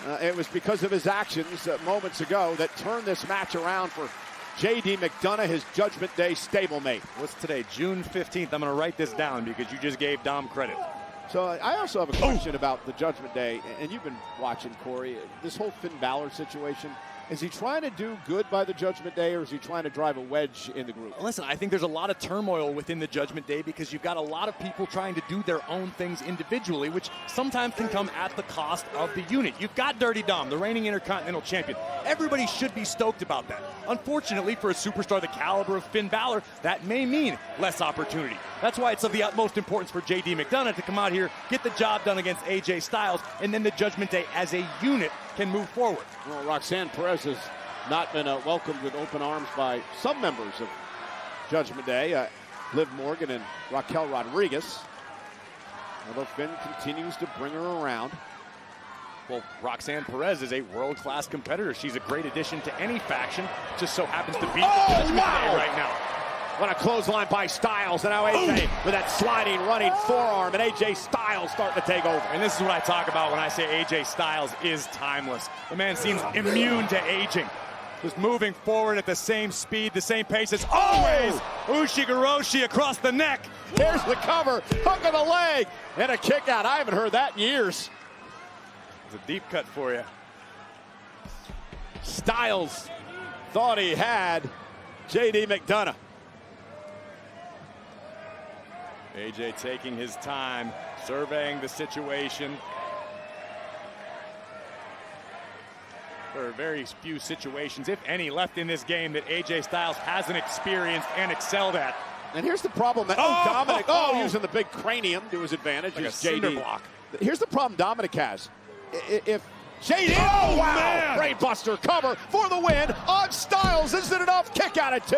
It was because of his actions moments ago that turned this match around for J.D. McDonagh, his Judgment Day stablemate. What's today? June 15th. I'm going to write this down because you just gave Dom credit. So I also have a question about the Judgment Day, and you've been watching, Corey. This whole Finn Balor situation, is he trying to do good by the Judgment Day, or is he trying to drive a wedge in the group? Listen, I think there's a lot of turmoil within the Judgment Day because you've got a lot of people trying to do their own things individually, which sometimes can come at the cost of the unit. You've got Dirty Dom, the reigning Intercontinental Champion. Everybody should be stoked about that. Unfortunately, for a superstar the caliber of Finn Balor, that may mean less opportunity. That's why it's of the utmost importance for J.D. McDonagh to come out here, get the job done against AJ Styles, and then the Judgment Day as a unit can move forward. Well, Roxanne Perez has not been welcomed with open arms by some members of Judgment Day. Liv Morgan and Raquel Rodriguez. Although Finn continues to bring her around. Well, Roxanne Perez is a world-class competitor. She's a great addition to any faction. Just so happens to be the Judgment Day right now. What a clothesline by Styles, and now AJ with that sliding, running forearm, and AJ Styles starting to take over. And this is what I talk about when I say AJ Styles is timeless. The man seems immune to aging. Just moving forward at the same speed, the same pace as always. Ushigoroshi across the neck. Here's the cover, hook of the leg, and a kick out. I haven't heard that in years. It's a deep cut for you. Styles thought he had J.D. McDonagh. AJ taking his time, surveying the situation. There are very few situations, if any, left in this game that AJ Styles hasn't experienced and excelled at. And here's the problem that Dominik, using the big cranium to his advantage, like is a cinder JD. block. Here's the problem Dominik has. If JD, brainbuster cover for the win on Styles. Isn't enough? Kick out at 2.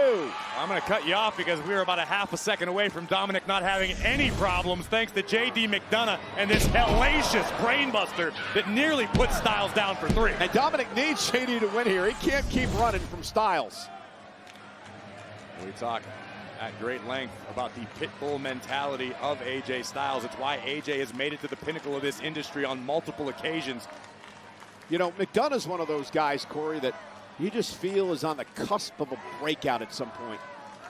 I'm going to cut you off because we were about a half a second away from Dominik not having any problems thanks to J.D. McDonagh and this hellacious brainbuster that nearly put Styles down for 3. And Dominik needs J.D. to win here. He can't keep running from Styles. We talk at great length about the pit bull mentality of AJ Styles. It's why AJ has made it to the pinnacle of this industry on multiple occasions. You know, McDonough's one of those guys, Corey, that you just feel is on the cusp of a breakout at some point.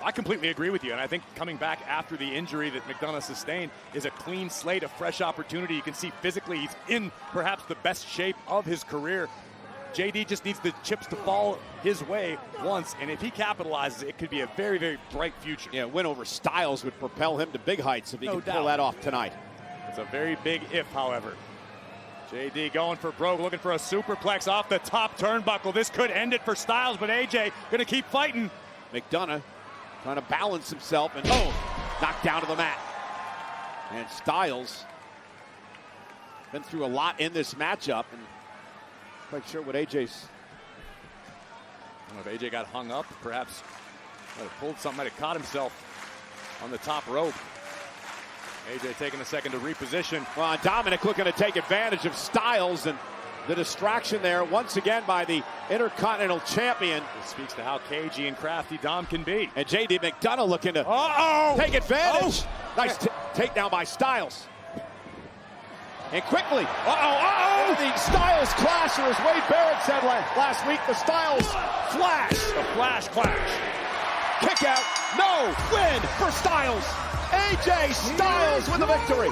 I completely agree with you, and I think coming back after the injury that McDonagh sustained is a clean slate, a fresh opportunity. You can see physically he's in perhaps the best shape of his career. JD just needs the chips to fall his way once, and if he capitalizes, it could be a very, very bright future. Yeah, a win over Styles would propel him to big heights if he can pull that off tonight. It's a very big if, however. JD going for broke, looking for a superplex off the top turnbuckle. This could end it for Styles, but AJ going to keep fighting. McDonagh trying to balance himself and knocked down to the mat. And Styles been through a lot in this matchup, and quite sure what AJ's. I don't know if AJ got hung up, perhaps might have pulled something, might have caught himself on the top rope. AJ taking a second to reposition. Well, Dominik looking to take advantage of Styles and the distraction there once again by the Intercontinental Champion. This speaks to how cagey and crafty Dom can be. And J.D. McDonagh looking to take advantage. Nice takedown by Styles. And quickly, the Styles clash, or as Wade Barrett said last week, the Styles flash. The flash clash. Kick out, no, win for Styles. AJ Styles with the victory.